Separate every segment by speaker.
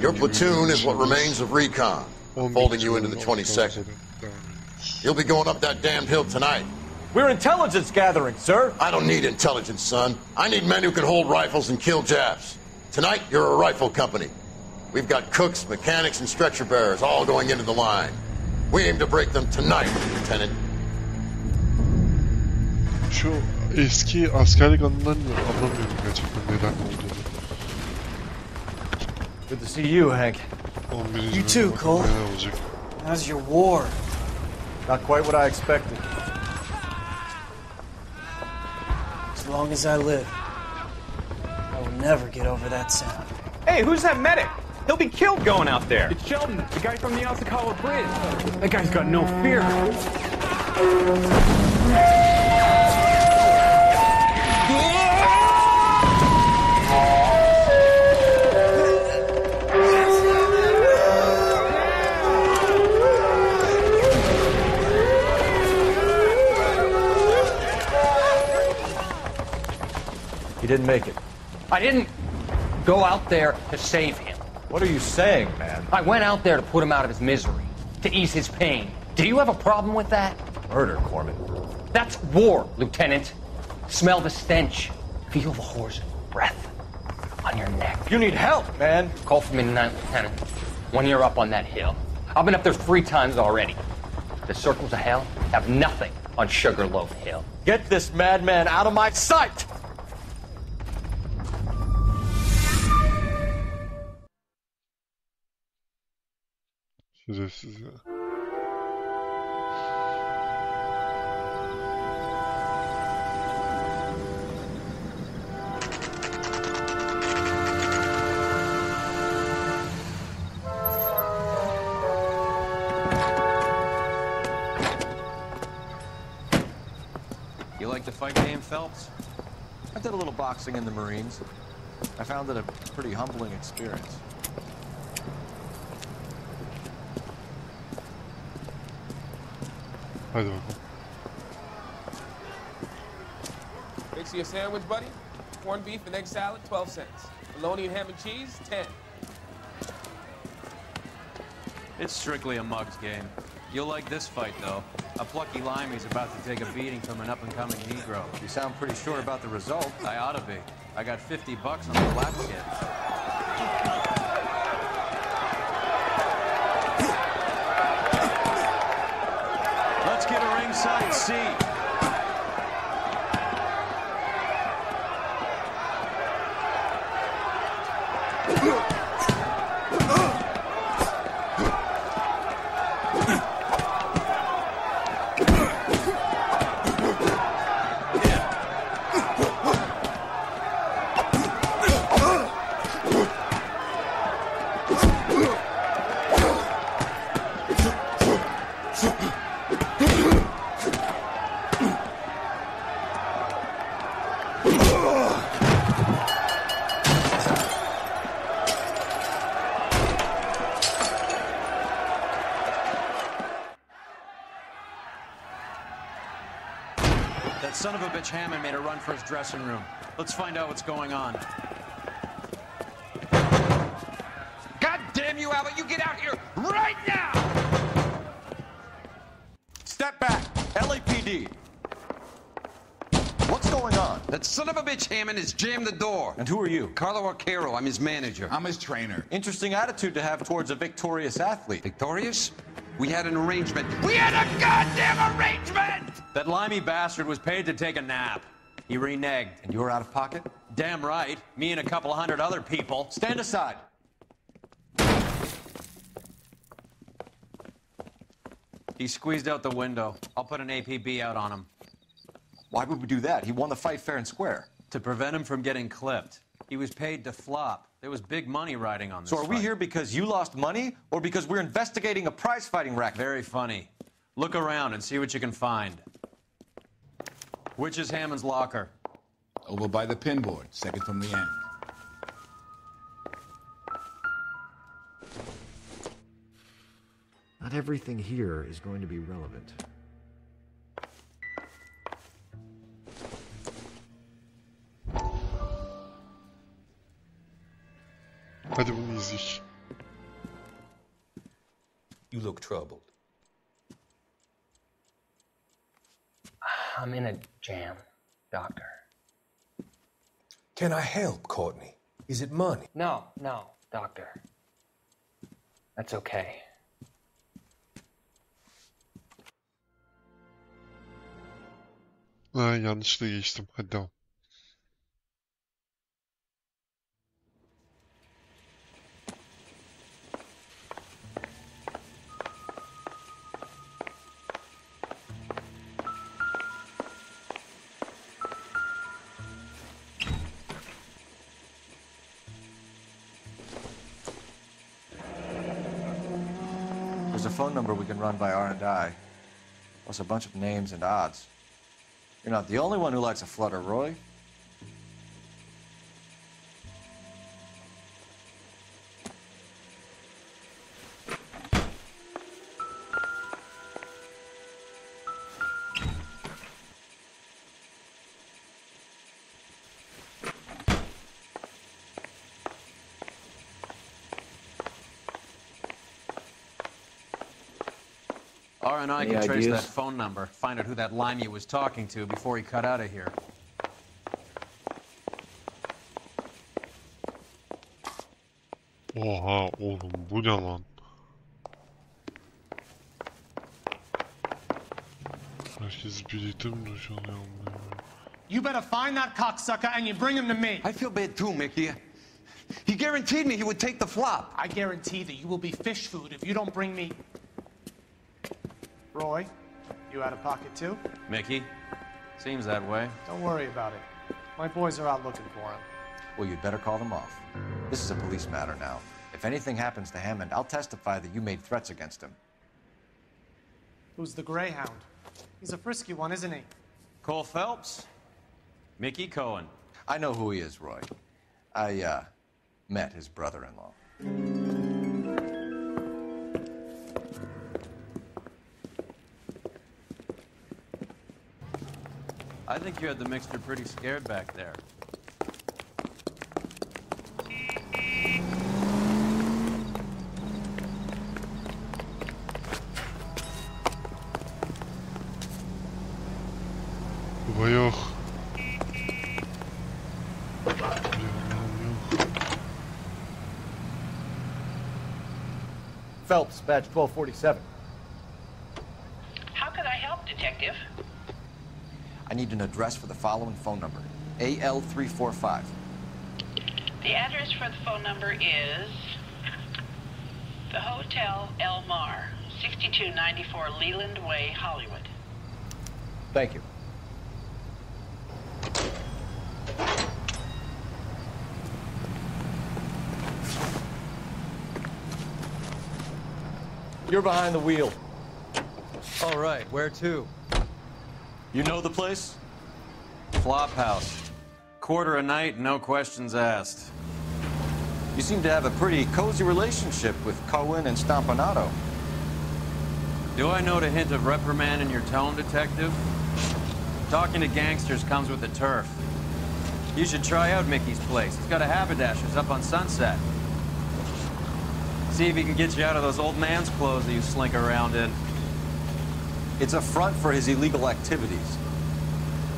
Speaker 1: Your platoon is what remains of recon, folding you into the 22nd. You'll be going up that damned hill tonight.
Speaker 2: We're intelligence gathering, sir.
Speaker 1: I don't need intelligence, son. I need men who can hold rifles and kill Japs. Tonight, you're a rifle company. We've got cooks, mechanics, and stretcher bearers all going into the line. We aim to break them tonight, Lieutenant.
Speaker 3: Şu eski askerlik anılarını anlamıyorum gerçekten neden olduğunu.
Speaker 2: Good to see you, Hank.
Speaker 3: 11.
Speaker 4: You too, Cole.
Speaker 3: Neler olacak?
Speaker 4: How's your war?
Speaker 2: Not quite what I expected.
Speaker 4: As long as I live, I will never get over that sound.
Speaker 5: Hey, who's that medic? He'll be killed going out there. It's Sheldon, the guy from the Osakawa Bridge. That guy's got no fear.
Speaker 2: He didn't make it.
Speaker 6: I didn't go out there to save him.
Speaker 2: What are you saying, man?
Speaker 6: I went out there to put him out of his misery, to ease his pain. Do you have a problem with that?
Speaker 2: Murder, Corman.
Speaker 6: That's war, Lieutenant. Smell the stench. Feel the horse's breath on your neck.
Speaker 2: You need help, man.
Speaker 6: Call for me tonight, Lieutenant. When you're up on that hill. I've been up there 3 times already. The circles of hell have nothing on Sugarloaf Hill.
Speaker 2: Get this madman out of my sight!
Speaker 3: Şerefsiz ya.
Speaker 7: You like the fight game, Phelps? I did a little boxing in the Marines. I found it a pretty humbling experience.
Speaker 3: Hadi bakalım.
Speaker 8: Fix you a sandwich, buddy? Corned beef and egg salad, 12 cents. Bologna and ham and cheese, 10.
Speaker 5: It's strictly a mug's game. You'll like this fight, though. A plucky limey's about to take a beating from an up-and-coming Negro.
Speaker 7: You sound pretty sure about the result.
Speaker 5: I ought to be. I got $50 on the lap kid. Let's get a ringside seat. That son of a bitch Hammond made a run for his dressing room. Let's find out what's going on.
Speaker 9: God damn you, Albert! You get out here right now!
Speaker 7: Step back! LAPD! What's going on?
Speaker 9: That son of a bitch Hammond has jammed the door.
Speaker 7: And who are you?
Speaker 9: Carlo Arcaro, I'm his manager.
Speaker 10: I'm his trainer.
Speaker 7: Interesting attitude to have towards a victorious athlete.
Speaker 9: Victorious? We had an arrangement. We had a goddamn arrangement!
Speaker 5: That limey bastard was paid to take a nap. He reneged.
Speaker 7: And you were out of pocket?
Speaker 5: Damn right. Me and a couple hundred other people.
Speaker 7: Stand aside.
Speaker 5: He squeezed out the window. I'll put an APB out on him.
Speaker 7: Why would we do that? He won the fight fair and square.
Speaker 5: To prevent him from getting clipped. He was paid to flop. There was big money riding on this
Speaker 7: So are we
Speaker 5: fight.
Speaker 7: here because you lost money or because we're investigating a prize-fighting racket?
Speaker 5: Very funny. Look around and see what you can find. Which is Hammond's locker?
Speaker 10: Over by the pinboard, second from the end.
Speaker 11: Not everything here is going to be relevant.
Speaker 3: Hadi bunu izleyek.
Speaker 12: You look troubled.
Speaker 6: I'm in a jam, Doctor.
Speaker 12: Can I help, Courtney? Is it money?
Speaker 6: No, Doctor. That's okay.
Speaker 3: Ha, yanlışlıkla geçtim. Hadi devam.
Speaker 7: There's a phone number we can run by R&I, plus a bunch of names and odds. You're not the only one who likes a flutter, Roy.
Speaker 5: R&I
Speaker 6: Any
Speaker 5: can trace
Speaker 6: ideas?
Speaker 5: that phone number, find out who that limey was talking to before he cut out of here.
Speaker 3: Oha oğlum bu ne lan? Herkes birlikte mi yaşıyor ya?
Speaker 13: You better find that cocksucker and you bring him to me.
Speaker 9: I feel bad too, Mickey. He guaranteed me he would take the flop.
Speaker 13: I guarantee that you will be fish food if you don't bring me... Roy, you out of pocket too?
Speaker 5: Mickey? Seems that way.
Speaker 13: Don't worry about it. My boys are out looking for him.
Speaker 7: Well, you'd better call them off. This is a police matter now. If anything happens to Hammond, I'll testify that you made threats against him.
Speaker 13: Who's the Greyhound? He's a frisky one, isn't he?
Speaker 5: Cole Phelps? Mickey Cohen.
Speaker 7: I know who he is, Roy. I, met his brother-in-law.
Speaker 5: I think you had the mixture pretty scared back there.
Speaker 3: Baba yok.
Speaker 2: Phelps, badge 1247.
Speaker 14: How can I help, Detective?
Speaker 7: I need an address for the following phone number. AL345.
Speaker 14: The address for the phone number is the Hotel El Mar, 6294 Leland Way, Hollywood.
Speaker 2: Thank you. You're behind the wheel.
Speaker 5: All right, where to? You know the place? Flop house. Quarter a night, no questions asked.
Speaker 7: You seem to have a pretty cozy relationship with Cohen and Stompanato.
Speaker 5: Do I note a hint of reprimand in your tone, Detective? Talking to gangsters comes with the turf. You should try out Mickey's place. It's got a haberdasher's up on Sunset. See if he can get you out of those old man's clothes that you slink around in.
Speaker 7: It's a front for his illegal activities.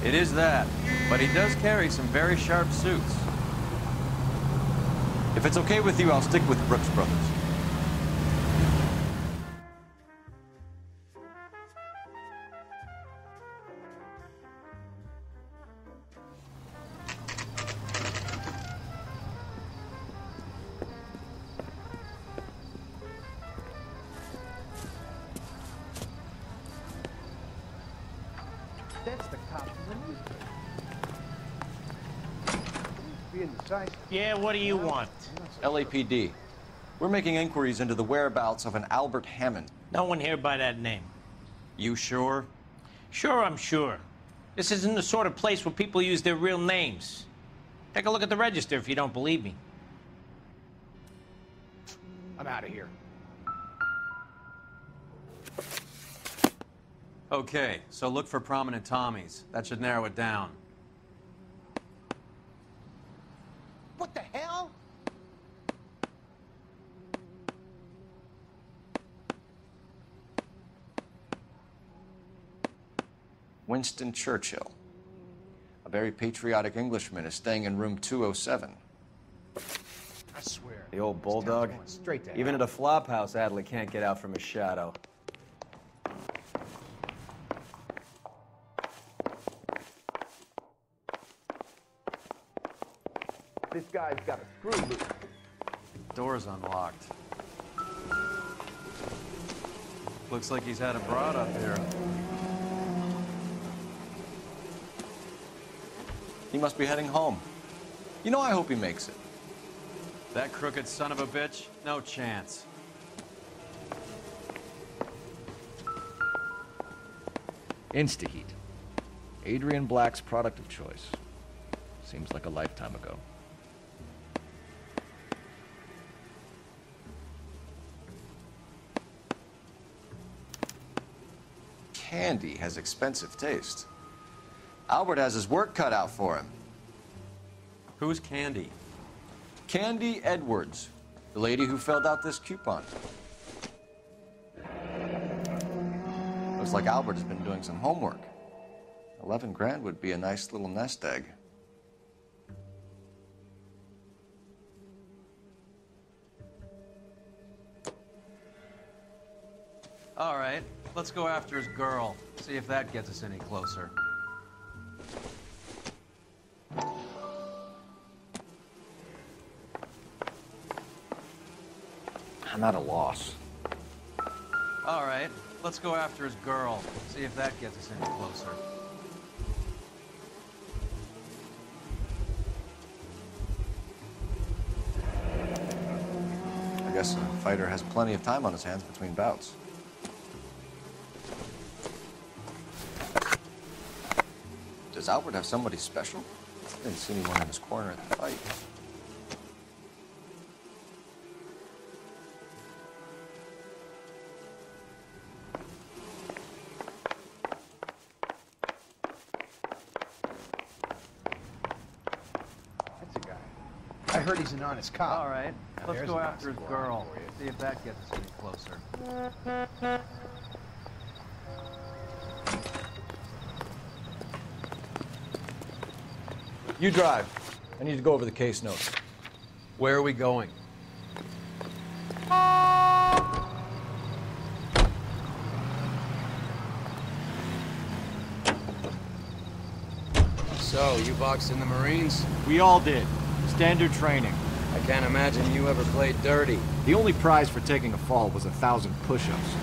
Speaker 5: It is that, but he does carry some very sharp suits.
Speaker 7: If it's okay with you, I'll stick with Brooks Brothers.
Speaker 15: That's the cop from the newspaper.
Speaker 13: Yeah, what do you want?
Speaker 7: LAPD. We're making inquiries into the whereabouts of an Albert Hammond.
Speaker 16: No one here by that name.
Speaker 5: You sure?
Speaker 16: Sure, I'm sure. This isn't the sort of place where people use their real names. Take a look at the register if you don't believe me.
Speaker 15: I'm out of here.
Speaker 5: Okay, so look for prominent Tommies. That should narrow it down.
Speaker 15: What the hell?
Speaker 7: Winston Churchill. A very patriotic Englishman is staying in room 207.
Speaker 15: I swear.
Speaker 17: The old bulldog.
Speaker 15: Straight to
Speaker 17: Even at a flop house, Adley can't get out from his shadow.
Speaker 15: This guy's got a screw loose.
Speaker 5: Door's unlocked. Looks like he's had a broad up here.
Speaker 7: He must be heading home. You know, I hope he makes it.
Speaker 5: That crooked son of a bitch? No chance.
Speaker 11: Instaheat. Adrian Black's product of choice. Seems like a lifetime ago.
Speaker 7: Candy has expensive taste. Albert has his work cut out for him.
Speaker 5: Who's Candy?
Speaker 7: Candy Edwards, the lady who filled out this coupon. Looks like Albert has been doing some homework. 11 grand would be a nice little nest egg.
Speaker 5: All right, let's go after his girl. See if that gets us any closer.
Speaker 11: I'm at a loss.
Speaker 5: All right, let's go after his girl. See if that gets us any closer.
Speaker 7: I guess a fighter has plenty of time on his hands between bouts. Does Albert have somebody special? I didn't see anyone in his corner at the fight.
Speaker 15: That's a guy. I heard he's an honest cop.
Speaker 5: All right,
Speaker 15: Now,
Speaker 5: let's
Speaker 15: there's
Speaker 5: go
Speaker 15: a
Speaker 5: after his
Speaker 15: nice
Speaker 5: girl.
Speaker 15: for you.
Speaker 5: See if that gets us any closer.
Speaker 2: You drive. I need to go over the case notes. Where are we going?
Speaker 18: So, you boxed in the Marines?
Speaker 2: We all did. Standard training.
Speaker 18: I can't imagine you ever played dirty.
Speaker 11: The only prize for taking a fall was 1,000 push-ups.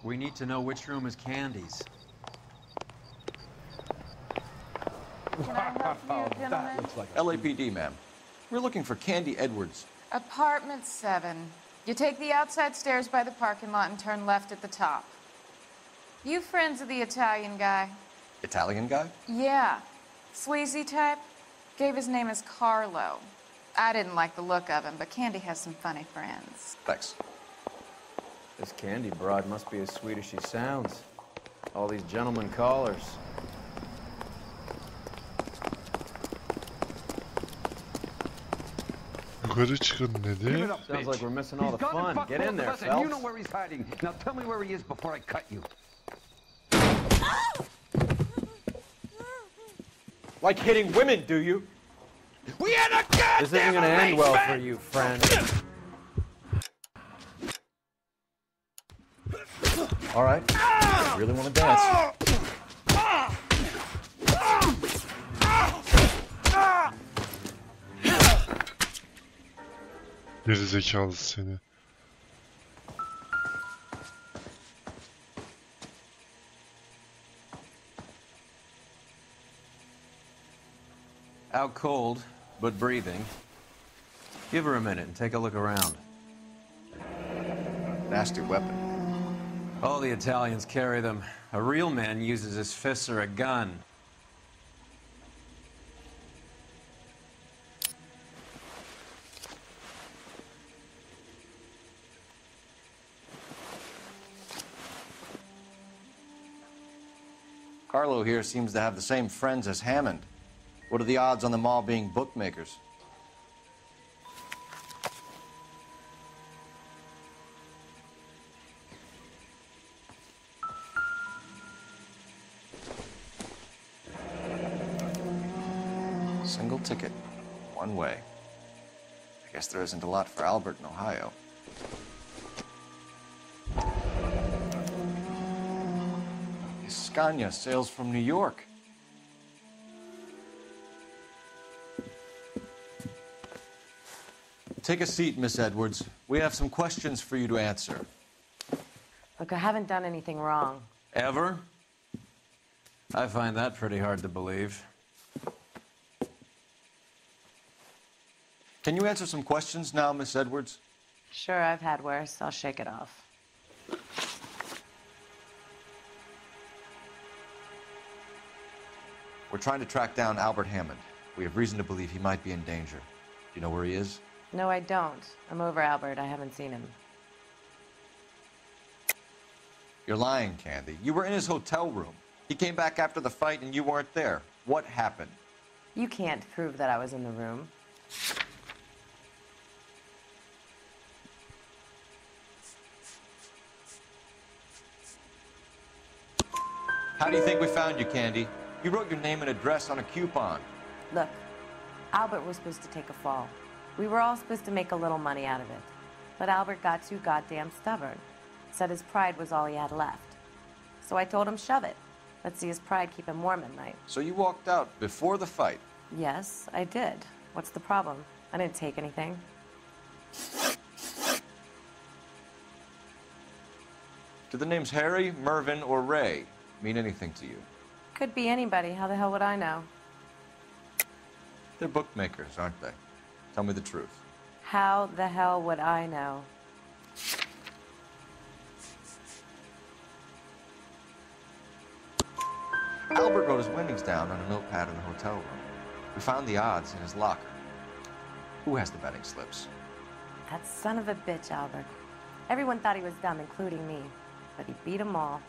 Speaker 5: We need to know which room is Candy's.
Speaker 19: Can I help you, gentlemen?
Speaker 7: LAPD, ma'am. We're looking for Candy Edwards.
Speaker 19: Apartment 7. You take the outside stairs by the parking lot and turn left at the top. You friends of the Italian guy?
Speaker 7: Italian guy?
Speaker 19: Yeah. Sleazy type? Gave his name as Carlo. I didn't like the look of him, but Candy has some funny friends.
Speaker 7: Thanks.
Speaker 17: This Candy broad must be as sweet as she sounds. All these gentlemen callers.
Speaker 3: Yukarı çıkın dedi.
Speaker 17: Sounds like we're missing all the fun. Get in there, Phelps.
Speaker 9: You know where he's hiding. Now tell me where he is before I cut you.
Speaker 2: Like hitting women, do you?
Speaker 9: We had a goddamn
Speaker 17: This isn't gonna end well for you, friend.
Speaker 2: All right. You really want to dance?
Speaker 3: Gerizekalı seni.
Speaker 5: Out cold, but breathing. Give her a minute and take a look around.
Speaker 7: Nasty weapon.
Speaker 5: All the Italians carry them. A real man uses his fists or a gun.
Speaker 2: Carlo here seems to have the same friends as Hammond. What are the odds on them all being bookmakers? Single ticket, one way. I guess there isn't a lot for Albert in Ohio. Scania sails from New York. Take a seat, Miss Edwards. We have some questions for you to answer.
Speaker 20: Look, I haven't done anything wrong.
Speaker 5: Ever? I find that pretty hard to believe.
Speaker 2: Can you answer some questions now, Miss Edwards?
Speaker 20: Sure, I've had worse. I'll shake it off.
Speaker 2: We're trying to track down Albert Hammond. We have reason to believe he might be in danger. Do you know where he is?
Speaker 20: No, I don't. I'm over Albert. I haven't seen him.
Speaker 2: You're lying, Candy. You were in his hotel room. He came back after the fight and you weren't there. What happened?
Speaker 20: You can't prove that I was in the room.
Speaker 2: How do you think we found you, Candy? You wrote your name and address on a coupon.
Speaker 20: Look, Albert was supposed to take a fall. We were all supposed to make a little money out of it. But Albert got too goddamn stubborn. Said his pride was all he had left. So I told him, shove it. Let's see his pride keep him warm at night.
Speaker 2: So you walked out before the fight?
Speaker 20: Yes, I did. What's the problem? I didn't take anything.
Speaker 2: Do the names Harry, Mervyn, or Ray mean anything to you?
Speaker 20: Could be anybody. How the hell would I know?
Speaker 2: They're bookmakers, aren't they? Tell me the truth.
Speaker 20: How the hell would I know?
Speaker 2: Albert wrote his winnings down on a notepad in the hotel room. We found the odds in his locker. Who has the betting slips?
Speaker 20: That son of a bitch, Albert. Everyone thought he was dumb, including me. But he beat them all.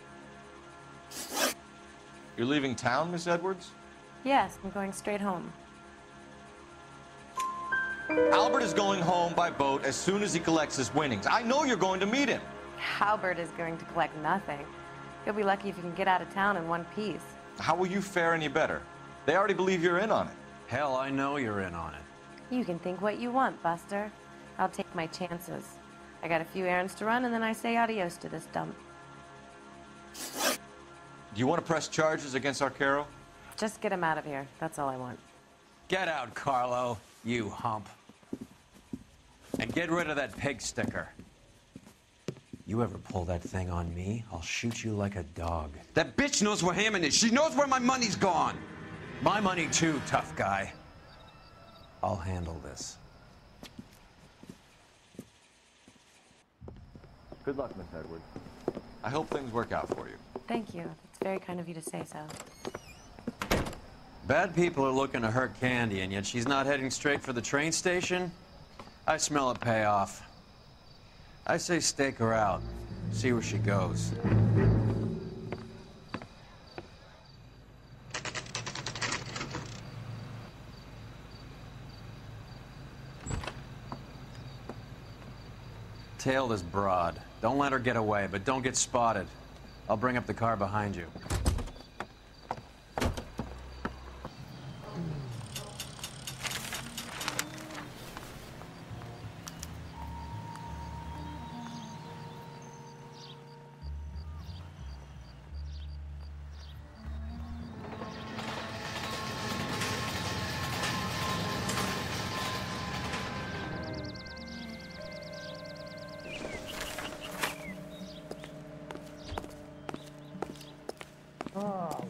Speaker 2: You're leaving town, Miss Edwards?
Speaker 20: Yes, I'm going straight home.
Speaker 2: Albert is going home by boat as soon as he collects his winnings. I know you're going to meet him.
Speaker 20: Albert is going to collect nothing. He'll be lucky if he can get out of town in one piece.
Speaker 2: How will you fare any better? They already believe you're in on it.
Speaker 5: Hell, I know you're in on it.
Speaker 20: You can think what you want, Buster. I'll take my chances. I got a few errands to run, and then I say adios to this dump.
Speaker 2: Do you want to press charges against Arcaro?
Speaker 20: Just get him out of here. That's all I want.
Speaker 5: Get out, Carlo, you hump. And get rid of that pig sticker. You ever pull that thing on me, I'll shoot you like a dog.
Speaker 9: That bitch knows where Hammond is. She knows where my money's gone.
Speaker 5: My money too, tough guy. I'll handle this.
Speaker 2: Good luck, Miss Edwards. I hope things work out for you.
Speaker 20: Thank you. It's very kind of you to say so.
Speaker 5: Bad people are looking to hurt Candy, and yet she's not heading straight for the train station? I smell a payoff. I say stake her out. See where she goes. Tail this broad. Don't let her get away, but don't get spotted. I'll bring up the car behind you.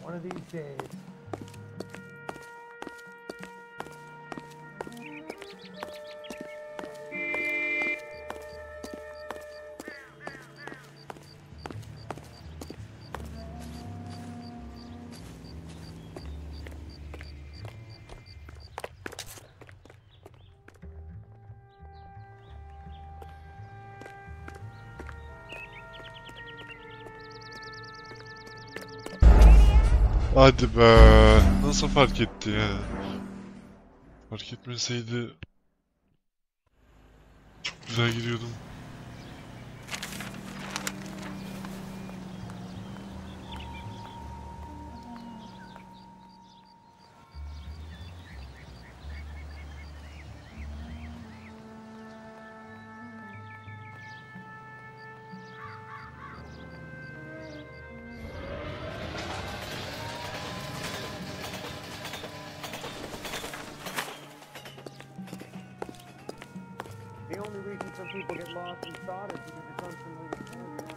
Speaker 15: One of these days.
Speaker 3: Hadi be. Nasıl fark etti ya? Fark etmeseydi çok güzel giriyordum.
Speaker 15: The only reason some people get lost in thought is because it's unfamiliar territory.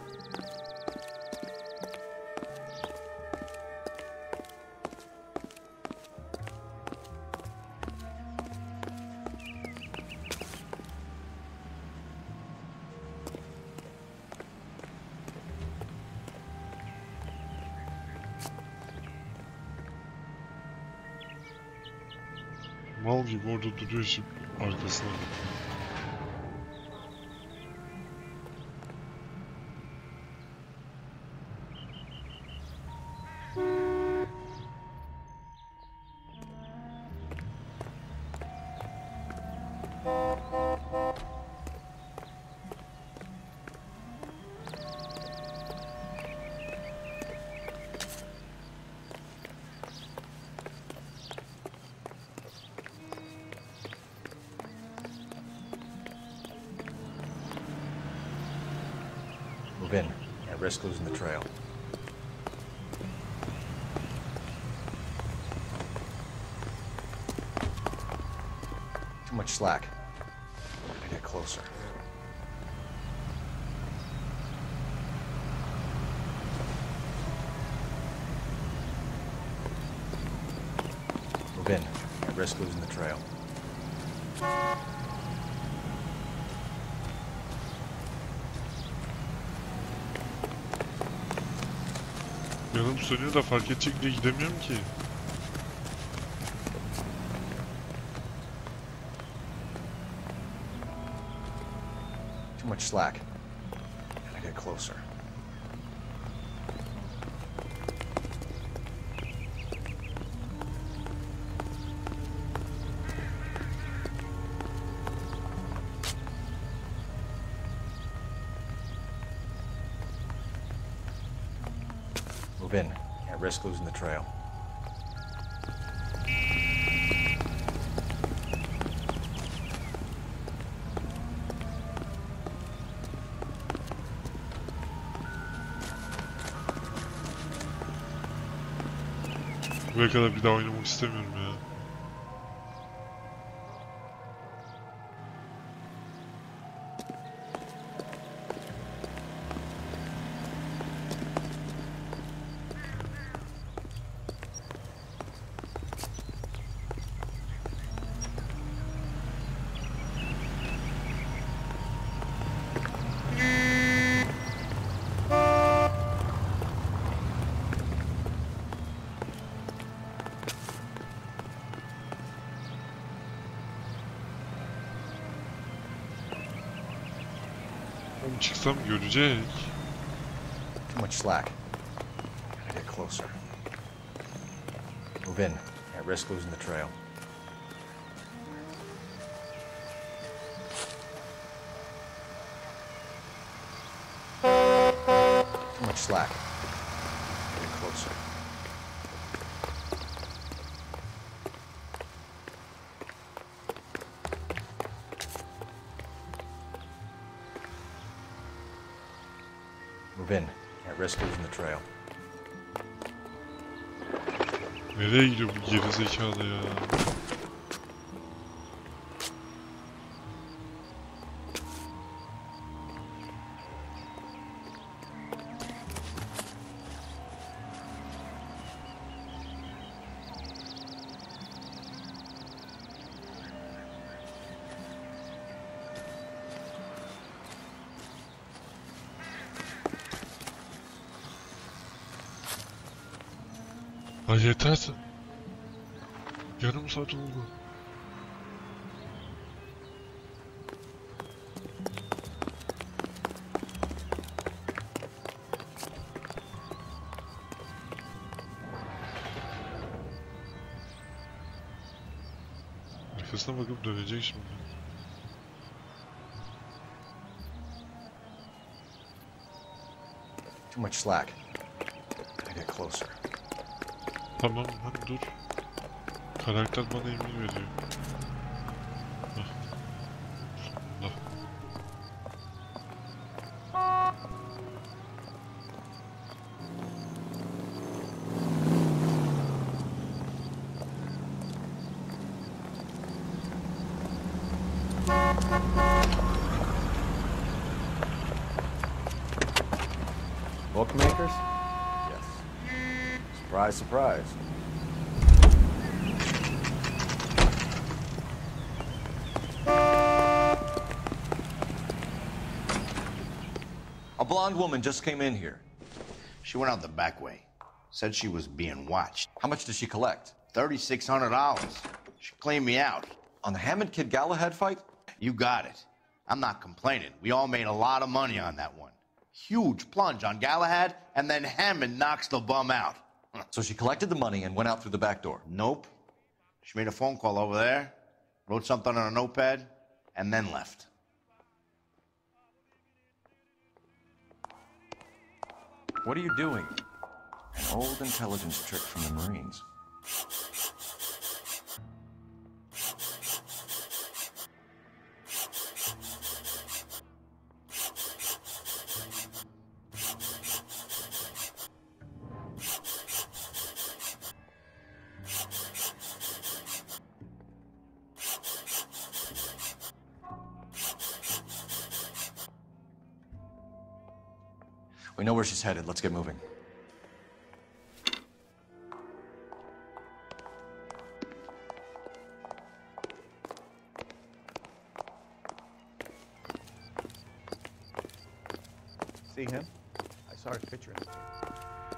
Speaker 3: Mal gibi orada duruyor şimdi arkasına bakıyor.
Speaker 2: Move in. At risk losing the trail. Too much slack. Gotta get closer. Move in. At risk losing the trail.
Speaker 3: Yanım sönüyor da fark edecek diye gidemiyorum ki.
Speaker 2: Too much slack. Gotta get closer. Move in. At risk losing the trail.
Speaker 3: Buraya kadar bir daha oynamak istemiyorum ya. Çıksam görecek.
Speaker 2: Too much slack. Gotta get closer. Move in. At risk losing the trail. Too much slack. Gotta get closer. Move in. At risk losing the trail.
Speaker 3: Nereye gidiyor bu geri zekalı ya? Ha yeter. Yarım saat oldu. Arkasına bakıp dönecek şimdi.
Speaker 2: Too much slack. Gotta get closer.
Speaker 3: Tamam hadi dur. Karakter bana emir veriyor. Hah. Allah.
Speaker 11: Bookmakers? Yes. Surprise, surprise.
Speaker 2: A blonde woman just came in here.
Speaker 21: She went out the back way. Said she was being watched.
Speaker 2: How much did she collect?
Speaker 21: $3,600. She cleaned me out.
Speaker 2: On the Hammond Kid Galahad fight?
Speaker 21: You got it. I'm not complaining. We all made a lot of money on that one. Huge plunge on Galahad, and then Hammond knocks the bum out.
Speaker 2: So she collected the money and went out through the back door?
Speaker 21: Nope. She made a phone call over there, wrote something on a notepad, and then left.
Speaker 2: What are you doing? An old intelligence trick from the Marines. We know where she's headed. Let's get moving.
Speaker 22: See him? I saw his picture.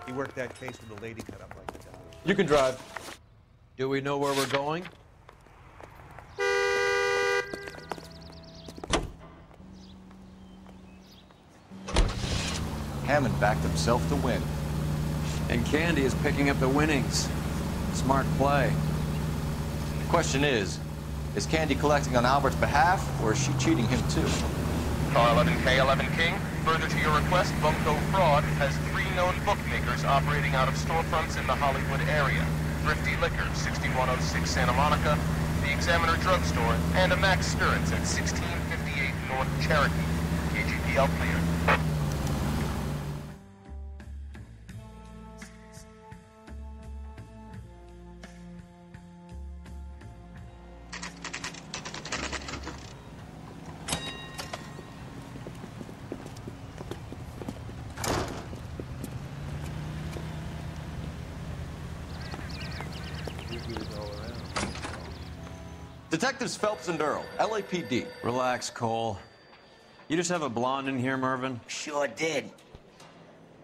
Speaker 22: He worked that case with the lady cut up like that.
Speaker 2: You can drive.
Speaker 17: Do we know where we're going?
Speaker 2: Hammond backed himself to win.
Speaker 5: And Candy is picking up the winnings. Smart play.
Speaker 2: The question is Candy collecting on Albert's behalf, or is she cheating him too?
Speaker 23: Car 11K, 11 King. Further to your request, Bunko Fraud has 3 known bookmakers operating out of storefronts in the Hollywood area. Thrifty Liquor, 6106 Santa Monica, the Examiner Drugstore, and a Max Spirits at 1658 North Cherokee. KGPL clear.
Speaker 2: Detectives Phelps and Earl, LAPD.
Speaker 5: Relax, Cole. You just have a blonde in here, Mervyn?
Speaker 24: Sure did.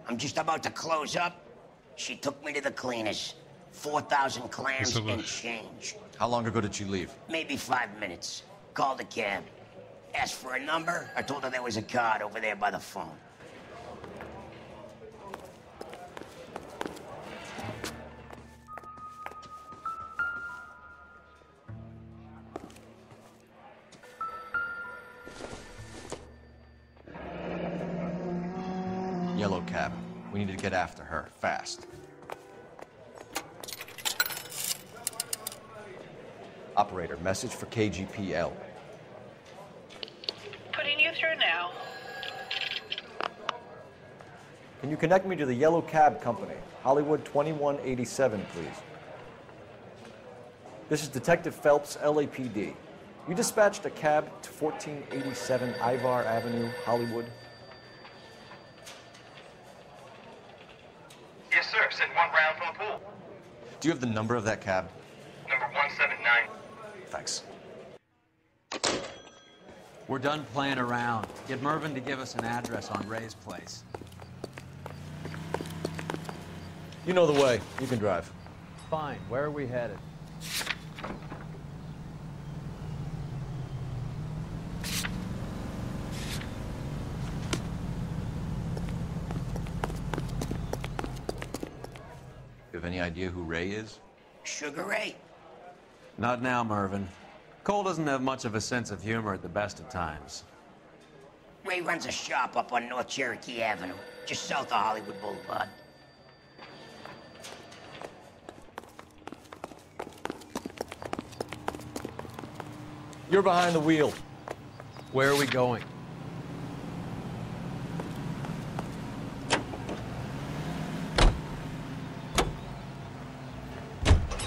Speaker 24: I'm just about to close up. She took me to the cleaners. 4,000 clams and change.
Speaker 2: How long ago did she leave?
Speaker 24: Maybe 5 minutes. Called a cab. Asked for a number. I told her there was a card over there by the phone.
Speaker 2: Yellow cab. We need to get after her, fast. Operator, message for KGPL.
Speaker 14: Putting you through now.
Speaker 11: Can you connect me to the Yellow Cab Company, Hollywood 2187, please? This is Detective Phelps, LAPD. You dispatched a cab to 1487 Ivar Avenue, Hollywood.
Speaker 23: Yes, sir. Send 1 round from the pool.
Speaker 2: Do you have the number of that cab?
Speaker 23: Number 179.
Speaker 2: Thanks.
Speaker 5: We're done playing around. Get Mervyn to give us an address on Ray's place.
Speaker 11: You know the way. You can drive.
Speaker 17: Fine. Where are we headed?
Speaker 2: You have any idea who Ray is?
Speaker 24: Sugar Ray?
Speaker 5: Not now, Mervyn. Cole doesn't have much of a sense of humor at the best of times.
Speaker 24: Ray runs a shop up on North Cherokee Avenue, just south of Hollywood Boulevard.
Speaker 7: You're behind the wheel. Where are we going?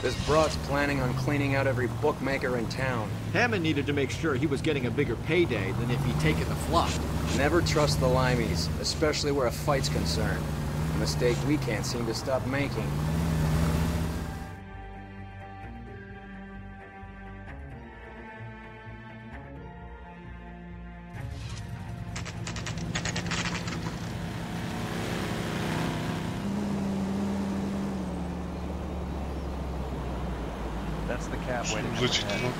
Speaker 18: This broad's planning on cleaning out every bookmaker in town.
Speaker 1: Hammond needed to make sure he was getting a bigger payday than if he'd taken the fluff.
Speaker 18: Never trust the limeys, especially where a fight's concerned. A mistake we can't seem to stop making.
Speaker 5: That's the cab waiting up
Speaker 3: Uzun çıktı
Speaker 5: ahead.
Speaker 3: lan.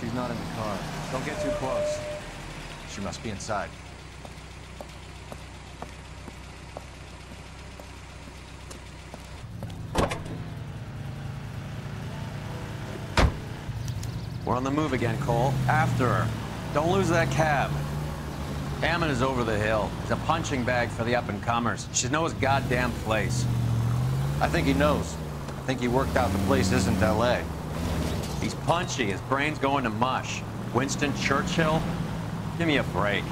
Speaker 7: She's not in the car.
Speaker 5: Don't get too close.
Speaker 7: She must be inside.
Speaker 5: We're on the move again, Cole. After her. Don't lose that cab. Hammond is over the hill. He's a punching bag for the up-and-comers. He should know his goddamn place.
Speaker 7: I think he knows. I think he worked out the place isn't L.A.
Speaker 5: He's punchy. His brain's going to mush. Winston Churchill? Give me a break.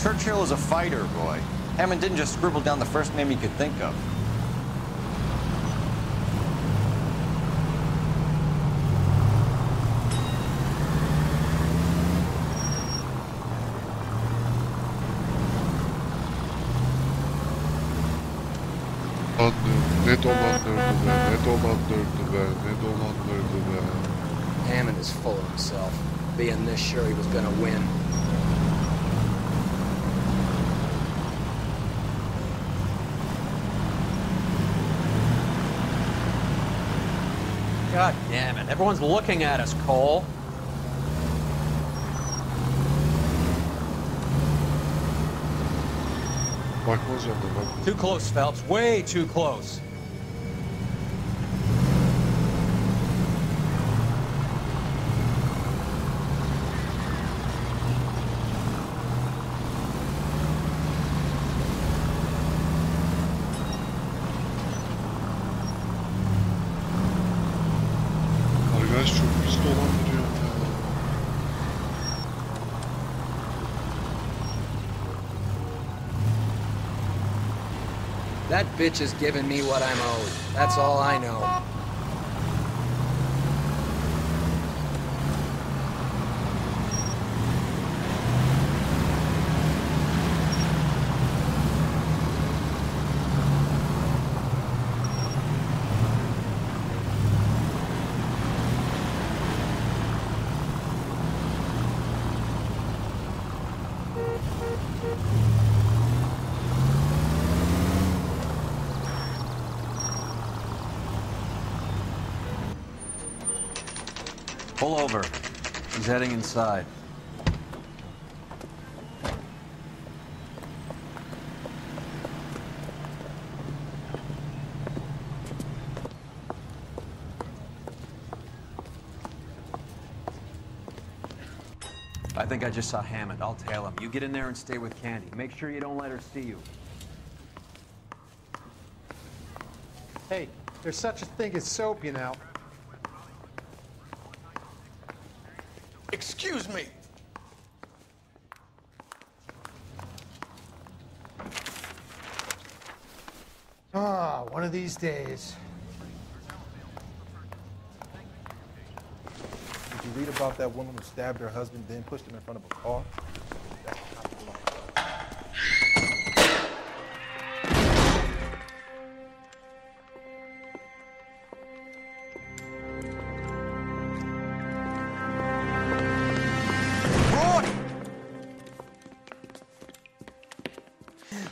Speaker 7: Churchill is a fighter, Roy. Hammond didn't just scribble down the first name he could think of.
Speaker 3: Ne dolandırdı be, ne dolandırdı be, ne dolandırdı be.
Speaker 18: Hammond is full of himself, being this sure he was gonna win.
Speaker 5: God damn it. Everyone's looking at us, Cole.
Speaker 3: Bakmaz onda bak.
Speaker 5: Too close, Phelps. Way too close.
Speaker 3: Arkadaş çok pis dolandırıyor ya.
Speaker 18: That bitch is giving me what I'm owed. That's all I know.
Speaker 5: Pull over. He's heading inside. I think I just saw Hammond. I'll tail him. You get in there and stay with Candy. Make sure you don't let her see you.
Speaker 13: Hey, there's such a thing as soap, you know.
Speaker 9: Excuse me.
Speaker 15: Ah, one of these days.
Speaker 22: Did you read about that woman who stabbed her husband, then pushed him in front of a car?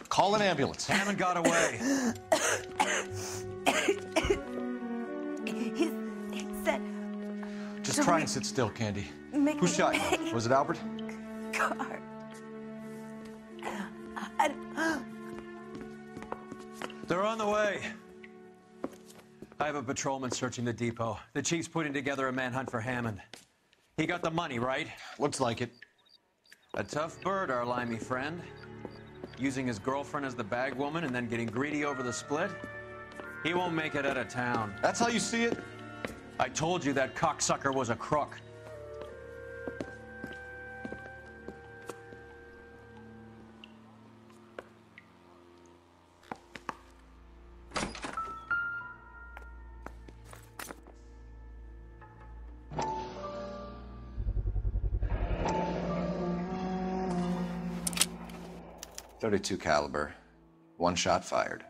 Speaker 7: Call an ambulance.
Speaker 5: Hammond got away.
Speaker 20: He said...
Speaker 7: Just try and sit still, Candy. Who shot you? Was it Albert?
Speaker 20: Car.
Speaker 5: They're on the way. I have a patrolman searching the depot. The chief's putting together a manhunt for Hammond. He got the money, right?
Speaker 7: Looks like it.
Speaker 5: A tough bird, our limey friend. Using his girlfriend as the bag woman and then getting greedy over the split. He won't make it out of town.
Speaker 7: That's how you see it?
Speaker 5: I told you that cocksucker was a crook.
Speaker 2: .32 caliber. One shot fired.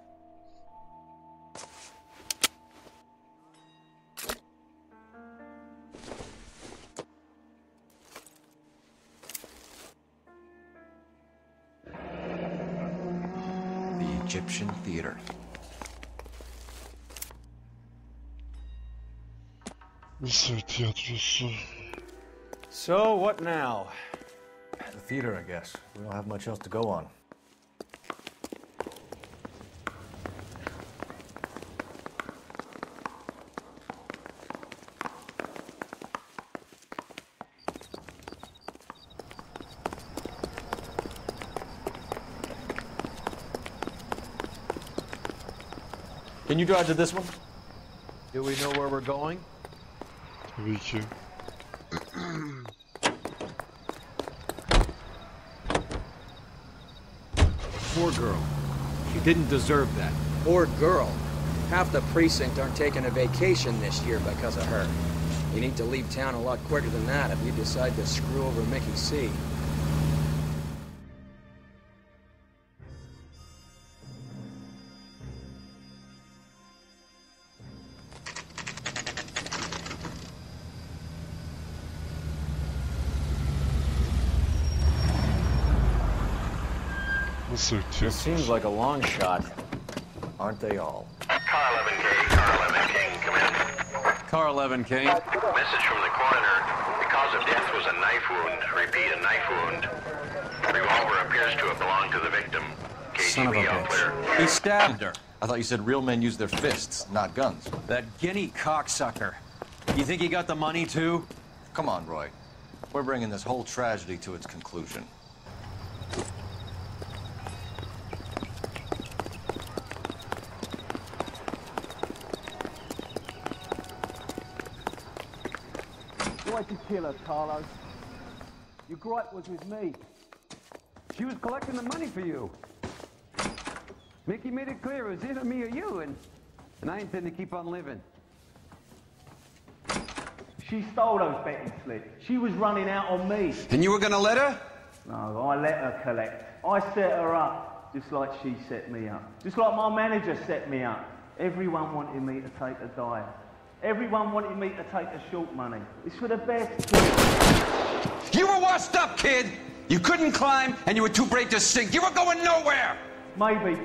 Speaker 2: The Egyptian Theater.
Speaker 3: Mısır tiyatrosu.
Speaker 22: So, what now? The theater, I guess. We don't have much else to go on. Can you drive to this one?
Speaker 1: Do we know where we're going?
Speaker 3: Tabii ki.
Speaker 1: Poor girl. She didn't deserve that.
Speaker 18: Poor girl. Half the precinct aren't taking a vacation this year because of her. You need to leave town a lot quicker than that if you decide to screw over Mickey C.
Speaker 3: Mısır
Speaker 22: This
Speaker 3: tiyatrosu.
Speaker 22: seems like a long shot. Aren't they all?
Speaker 23: Car 11K, Car 11 King, come in.
Speaker 5: Car 11 King.
Speaker 23: Message from the coroner. The cause of death was a knife wound. Repeat, a knife wound. Revolver appears to have belonged to the victim.
Speaker 5: Son of a
Speaker 23: KGB all clear.
Speaker 5: bitch. He stabbed her.
Speaker 2: I thought you said real men use their fists, not guns.
Speaker 5: That guinea cocksucker. You think he got the money too?
Speaker 2: Come on, Roy. We're bringing this whole tragedy to its conclusion.
Speaker 15: Why'd you kill her, Carlos? Your gripe was with me.
Speaker 4: She was collecting the money for you. Mickey made it clear it was either me or you, and I intend to keep on living.
Speaker 15: She stole those betting slips. She was running out on me.
Speaker 9: And you were gonna let her?
Speaker 15: No, I let her collect. I set her up, just like she set me up. Just like my manager set me up. Everyone wanted me to take a dive. Everyone wanted me to take the short money. It's for the best.
Speaker 9: You were washed up, kid! You couldn't climb, and you were too brave to sink. You were going nowhere!
Speaker 15: Maybe,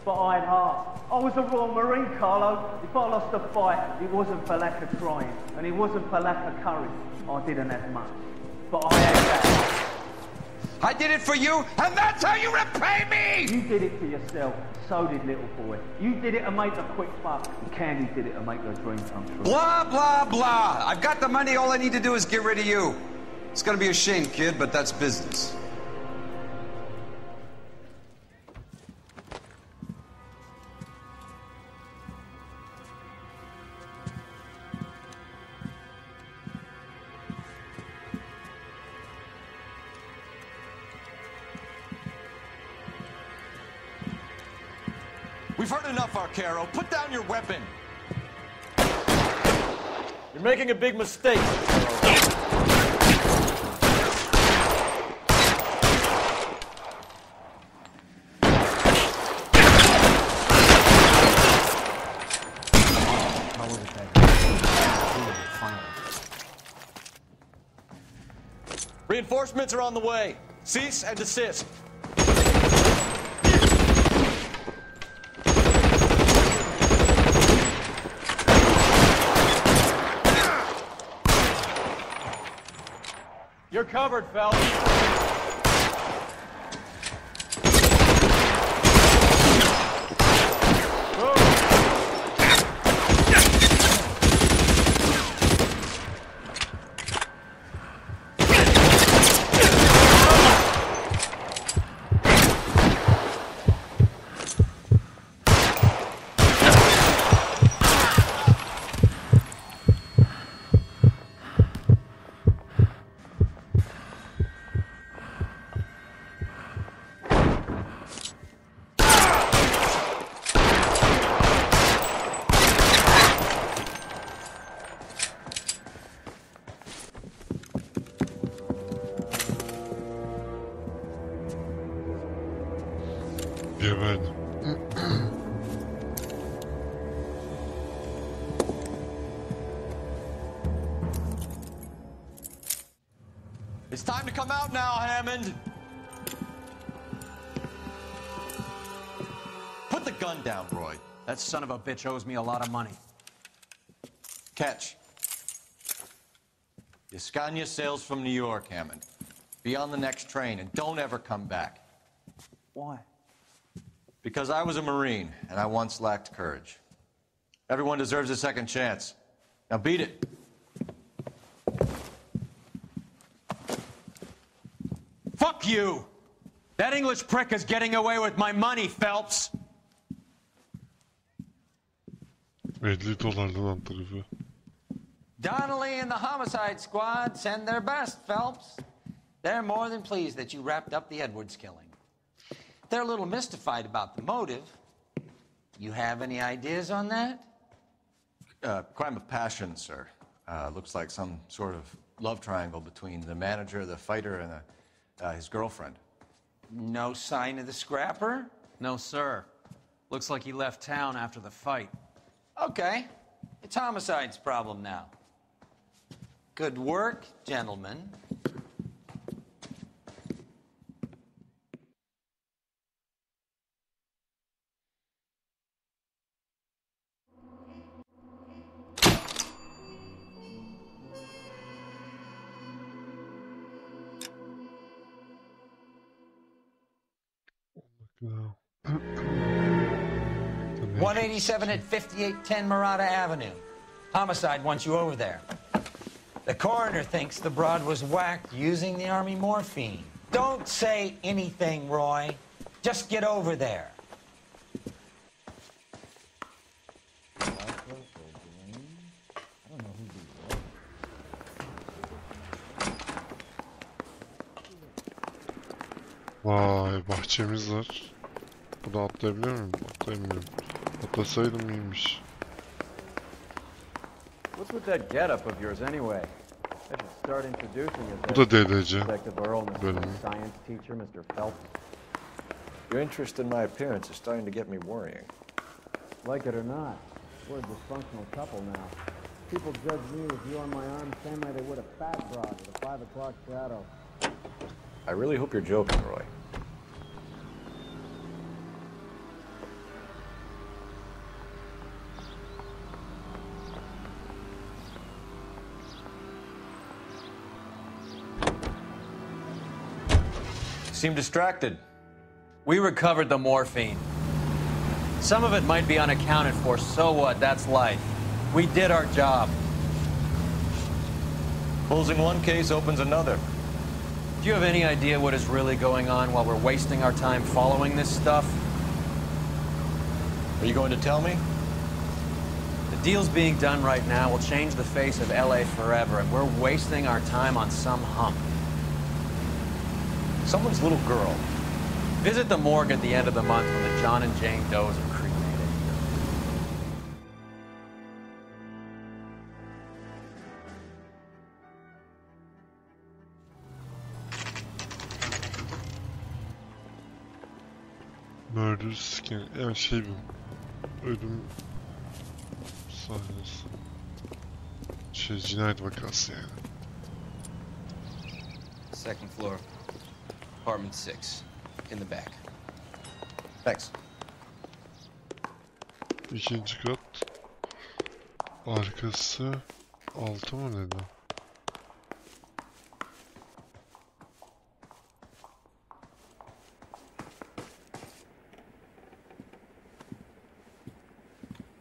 Speaker 15: but I had heart. I was a Royal Marine, Carlo. If I lost a fight, it wasn't for lack of trying, and it wasn't for lack of courage. I didn't have much, but I had that.
Speaker 9: I did it for you, and that's how you repay me!
Speaker 15: You did it for yourself. So did little boy. You did it to make a quick buck, and Candy did it to make her dream come true.
Speaker 9: Blah, blah, blah. I've got the money. All I need to do is get rid of you. It's gonna be a shame, kid, but that's business.
Speaker 7: We've heard enough, Arcaro. Put down your weapon.
Speaker 22: You're making a big mistake. Reinforcements are on the way. Cease and desist. You're covered, fellas.
Speaker 7: I'm out now, Hammond. Put the gun down, Roy.
Speaker 5: That son of a bitch owes me a lot of money.
Speaker 7: Catch. Escania sails from New York, Hammond. Be on the next train and don't ever come back.
Speaker 17: Why?
Speaker 7: Because I was a Marine and I once lacked courage. Everyone deserves a second chance. Now beat it.
Speaker 5: Fuck you! That English prick is getting away with my money, Phelps!
Speaker 3: $50 lan tarafı.
Speaker 18: Donnelly and the homicide squad send their best, Phelps. They're more than pleased that you wrapped up the Edwards killing. They're a little mystified about the motive. You have any ideas on that?
Speaker 7: Crime of passion, sir. Looks like some sort of love triangle between the manager, the fighter, and his girlfriend.
Speaker 18: No sign of the scrapper?
Speaker 5: No, sir. Looks like he left town after the fight.
Speaker 18: Okay. It's homicide's problem now. Good work, gentlemen.
Speaker 3: No.
Speaker 18: 187 at 5810 Murata Avenue. Homicide wants you over there. The coroner thinks the broad was whacked using the Army morphine. Don't say anything, Roy. Just get over there.
Speaker 3: Vay, bahçemiz var. Burada atlayabiliyor muyum? Atlayamıyorum. Atlasaydım iyiymiş.
Speaker 17: What's with that getup of yours anyway? I should start introducing you
Speaker 3: Bu da DDC
Speaker 17: Detective Earl, Mr.
Speaker 3: bölümü.
Speaker 17: Science teacher, Mr. Phelps.
Speaker 2: Your interest in my appearance is starting to get me worrying.
Speaker 17: Like it or not, we're a dysfunctional couple now. People judge me with you on my arm same way they would a fat broad with a 5 o'clock shadow.
Speaker 2: I really hope you're joking, Roy.
Speaker 7: Seem distracted.
Speaker 5: We recovered the morphine. Some of it might be unaccounted for, so what? That's life. We did our job.
Speaker 7: Closing one case opens another.
Speaker 5: Do you have any idea what is really going on while we're wasting our time following this stuff?
Speaker 7: Are you going to tell me?
Speaker 5: The deals being done right now will change the face of LA forever, and we're wasting our time on some hump.
Speaker 7: Someone's little girl.
Speaker 5: Visit the morgue at the end of the month when the John and Jane Does are cremated.
Speaker 3: Murder scan. Yani şey bu. Ölüm sahnesi. Şey, cinayet vakası yani.
Speaker 6: Second floor, apartment 6, in the back.
Speaker 7: Thanks.
Speaker 3: İkinci kat. Arkası 6 mı dedi?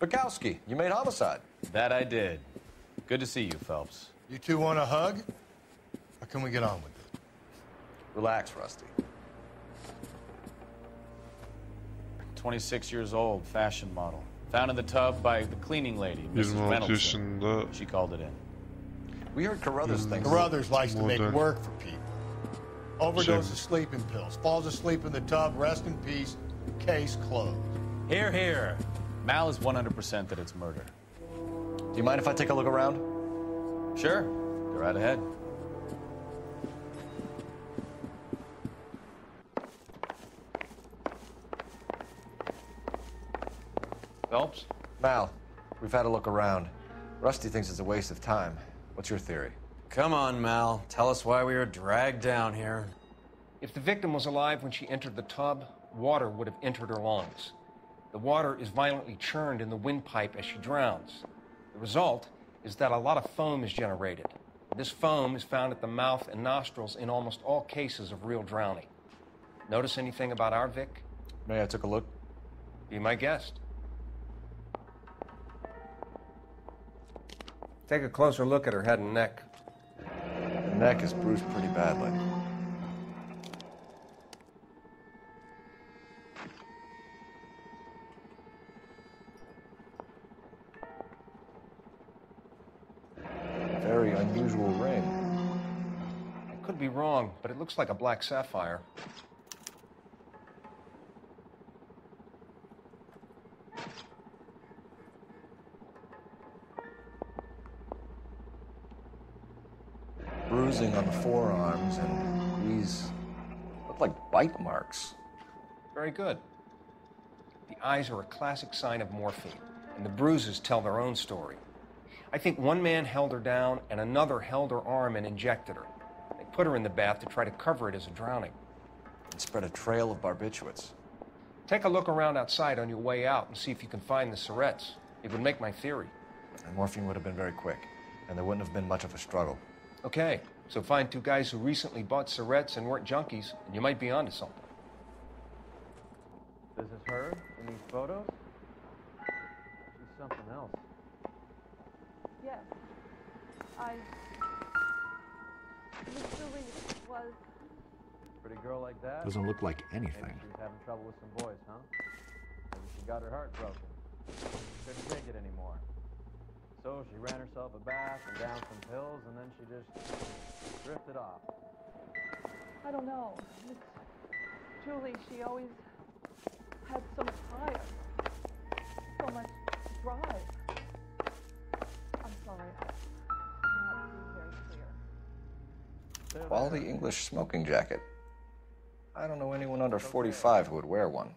Speaker 7: Bukowski, you made homicide.
Speaker 8: That I did. Good to see you, Phelps.
Speaker 10: You two want a hug? Or can we get on with it?
Speaker 7: Relax, Rusty.
Speaker 8: 26 years old, fashion model. Found in the tub by the cleaning lady, Mrs.
Speaker 3: 26
Speaker 8: Reynolds.
Speaker 3: yaşında.
Speaker 8: She called it in.
Speaker 7: We heard Carruthers thinks...
Speaker 10: Carruthers likes to make
Speaker 3: Modern.
Speaker 10: work for people. Overdose of sleeping pills. Falls asleep in the tub. Rest in peace. Case closed.
Speaker 8: Here, here. Mal is 100% that it's murder.
Speaker 7: Do you mind if I take a look around?
Speaker 8: Sure. Go right ahead. Phelps?
Speaker 7: Mal, we've had a look around. Rusty thinks it's a waste of time. What's your theory?
Speaker 5: Come on, Mal. Tell us why we were dragged down here.
Speaker 12: If the victim was alive when she entered the tub, water would have entered her lungs. The water is violently churned in the windpipe as she drowns. The result is that a lot of foam is generated. This foam is found at the mouth and nostrils in almost all cases of real drowning. Notice anything about our Vic?
Speaker 2: May I take a look?
Speaker 12: Be my guest. Take a closer look at her head and neck.
Speaker 2: The neck is bruised pretty badly. Very unusual ring.
Speaker 12: I could be wrong, but it looks like a black sapphire.
Speaker 2: Bruising on the forearms, and these look like bite marks.
Speaker 12: Very good. The eyes are a classic sign of morphine, and the bruises tell their own story. I think one man held her down and another held her arm and injected her. They put her in the bath to try to cover it as a drowning.
Speaker 2: And spread a trail of barbiturates.
Speaker 12: Take a look around outside on your way out and see if you can find the syrettes. It would make my theory.
Speaker 2: And morphine would have been very quick, and there wouldn't have been much of a struggle.
Speaker 12: Okay, so find two guys who recently bought syrettes and weren't junkies, and you might be onto something.
Speaker 17: This is her in these photos? She's something else.
Speaker 16: Yes. Mr. Reese was...
Speaker 17: Pretty girl like that?
Speaker 11: Doesn't look like anything.
Speaker 17: Maybe she's having trouble with some boys, huh? Maybe she got her heart broken. Couldn't take it anymore. So she ran herself a bath and down some pills, and then she just drifted off.
Speaker 16: I don't know. Miss Julie, she always had so much fire. So much drive. I'm sorry. I'm not being very clear.
Speaker 2: Quality English smoking jacket. I don't know anyone under 45 who would wear one.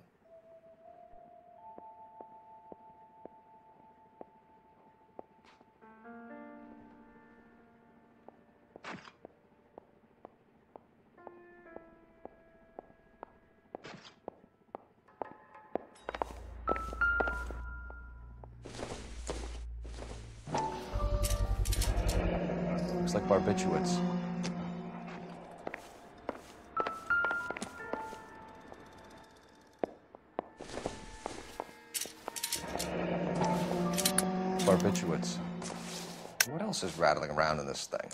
Speaker 2: Looks like barbiturates. Barbiturates. What else is rattling around in this thing?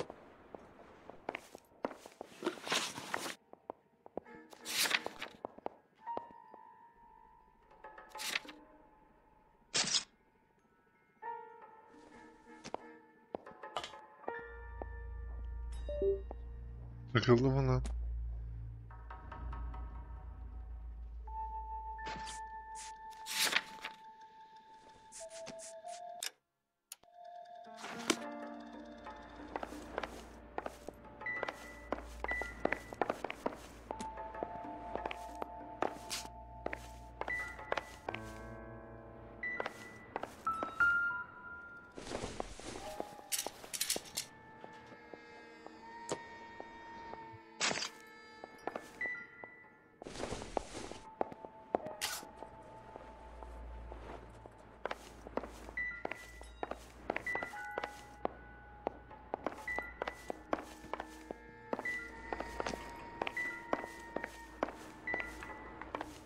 Speaker 3: Takıldı mı lan?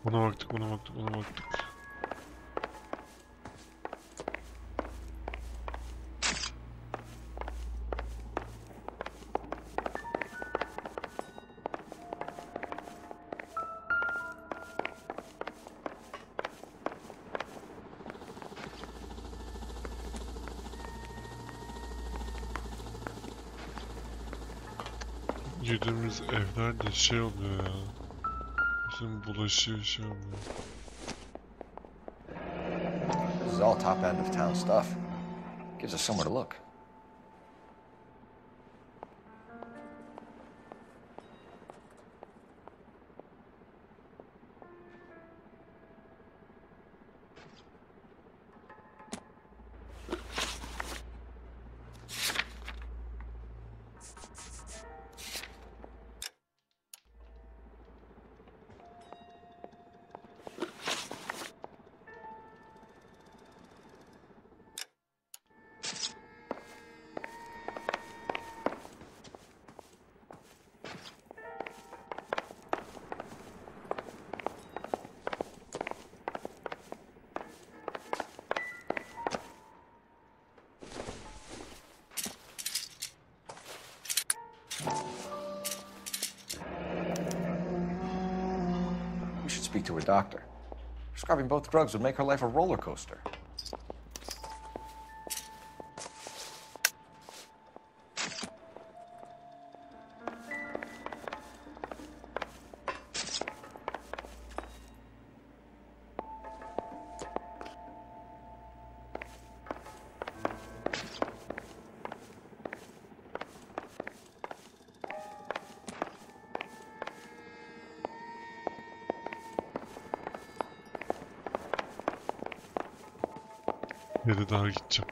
Speaker 3: Buna baktık, buna baktık, buna baktık. Girdiğimiz evlerde şey oluyor ya. Bizim bulaşıyor şey oluyor.
Speaker 2: This is all top end of town stuff. Gives us somewhere to look.
Speaker 7: speak to her doctor. Prescribing both drugs would make her life a roller coaster.
Speaker 3: Yere daha gideceğim.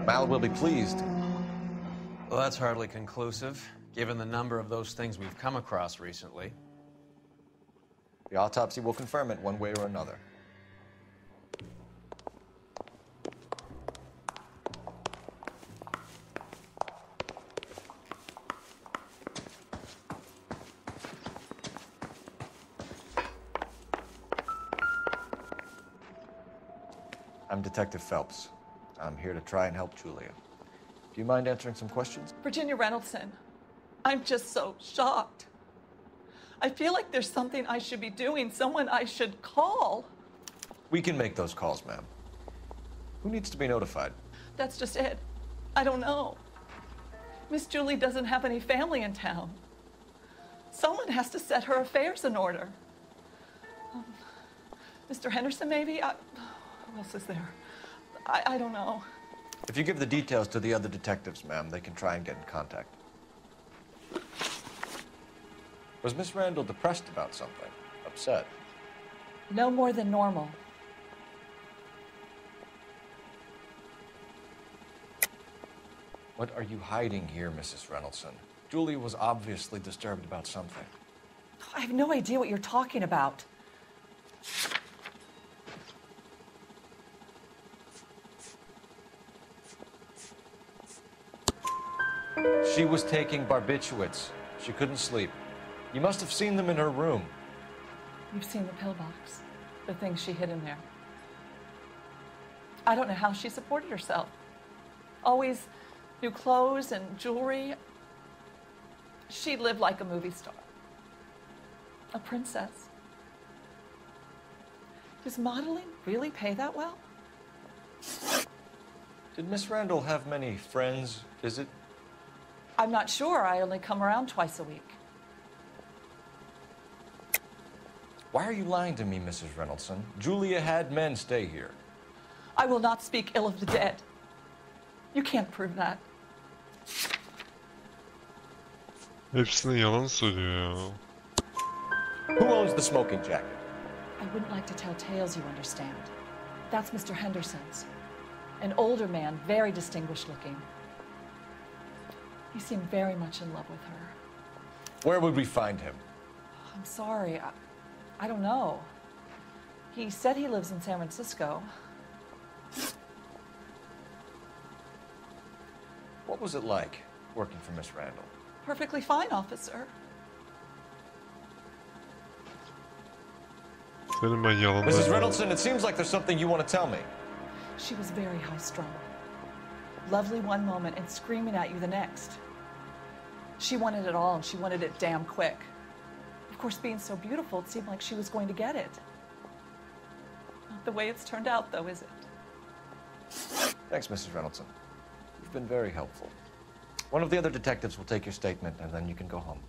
Speaker 7: Mal will be pleased.
Speaker 5: Well, that's hardly conclusive, given the number of those things we've come across recently.
Speaker 7: The autopsy will confirm it one way or another. I'm Detective Phelps. I'm here to try and help Julia. Do you mind answering some questions?
Speaker 16: Virginia Reynoldson, I'm just so shocked. I feel like there's something I should be doing, someone I should call.
Speaker 7: We can make those calls, ma'am. Who needs to be notified?
Speaker 16: That's just it. I don't know. Miss Julie doesn't have any family in town. Someone has to set her affairs in order. Mr. Henderson, maybe? Who else is there? I don't know.
Speaker 7: If you give the details to the other detectives, ma'am, they can try and get in contact. Was Miss Randall depressed about something? Upset?
Speaker 16: No more than normal.
Speaker 7: What are you hiding here, Mrs. Reynoldson? Julia was obviously disturbed about something.
Speaker 16: I have no idea what you're talking about.
Speaker 7: She was taking barbiturates. She couldn't sleep. You must have seen them in her room.
Speaker 16: You've seen the pill box, the things she hid in there. I don't know how she supported herself. Always new clothes and jewelry. She lived like a movie star. A princess. Does modeling really pay that well?
Speaker 7: Did Miss Randall have many friends visit?
Speaker 16: I'm not sure. I only come around twice a week.
Speaker 7: Why are you lying to me, Mrs. Reynoldson? Julia had men stay here.
Speaker 16: I will not speak ill of the dead. You can't prove that.
Speaker 3: Hepsine yalan söylüyor ya.
Speaker 7: Who owns the smoking jacket?
Speaker 16: I wouldn't like to tell tales, you understand. That's Mr. Henderson's. An older man, very distinguished looking. He seemed very much in love with her.
Speaker 7: Where would we find him?
Speaker 16: I'm sorry. I don't know. He said he lives in San Francisco.
Speaker 7: What was it like working for Miss Randall?
Speaker 16: Perfectly fine, officer.
Speaker 3: Senin ben yalanlar.
Speaker 7: Mrs. Reynoldson, it seems like there's something you want to tell me.
Speaker 16: She was very high-strung. Lovely one moment and screaming at you the next. She wanted it all, and she wanted it damn quick. Of course, being so beautiful, it seemed like she was going to get it. Not the way it's turned out, though, is it?
Speaker 7: Thanks, Mrs. Reynoldson. You've been very helpful. One of the other detectives will take your statement, and then you can go home.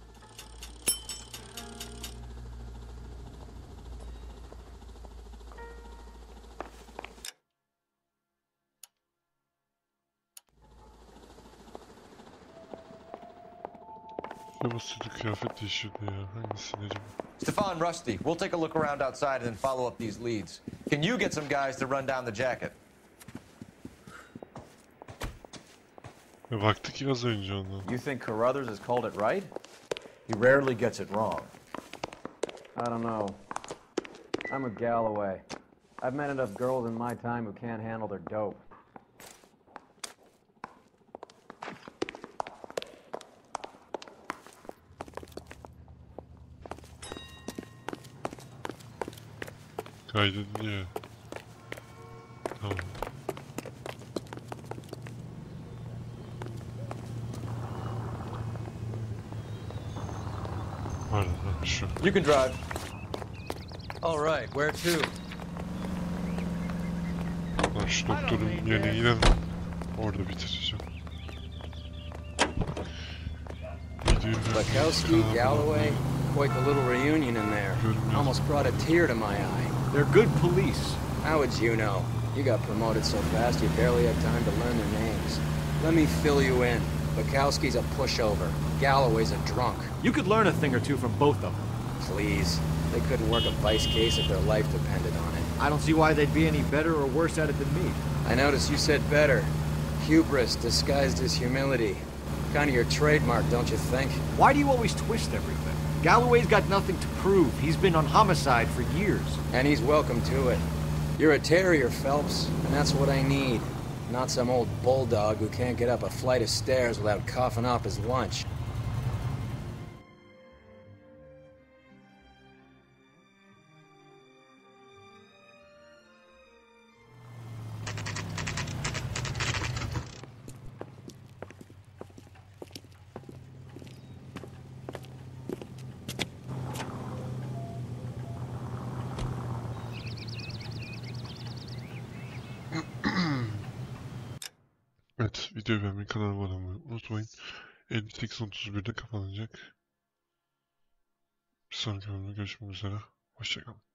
Speaker 3: Ya bu sütü kıyafet değişirdi ya. Hangisini acaba?
Speaker 7: Stefan, Rusty, we'll take a look around outside and then follow up these leads. Can you get some guys to run down the jacket?
Speaker 3: Ya baktık ya az önce ona.
Speaker 17: You think Carruthers has called it right?
Speaker 7: He rarely gets it wrong.
Speaker 17: I don't know. I'm a Galloway. I've met enough girls in my time who can't handle their dope.
Speaker 3: Kaydediliyor. Tamam. Pardon, şu.
Speaker 5: You can drive. All right, where to?
Speaker 3: Ben şu doktorun yerine gidelim. Orada bitireceğim.
Speaker 14: Bukowski, Galloway, quite the little reunion in there. Almost brought a tear to my eye.
Speaker 1: They're good police.
Speaker 14: How would you know? You got promoted so fast you barely had time to learn their names. Let me fill you in. Bukowski's a pushover. Galloway's a drunk.
Speaker 1: You could learn a thing or two from both of them.
Speaker 14: Please. They couldn't work a vice case if their life depended on it.
Speaker 1: I don't see why they'd be any better or worse at it than me.
Speaker 14: I noticed you said better. Hubris disguised as humility. Kind of your trademark, don't you think?
Speaker 1: Why do you always twist everything? Galloway's got nothing to prove. He's been on homicide for years.
Speaker 14: And he's welcome to it. You're a terrier, Phelps, and that's what I need. Not some old bulldog who can't get up a flight of stairs without coughing off his lunch.
Speaker 3: Evet, videoyu beğenmeyi, kanalıma abone olmayı unutmayın. 58.31'de kapanacak. Bir sonraki bölümde görüşmek üzere. Hoşçakalın.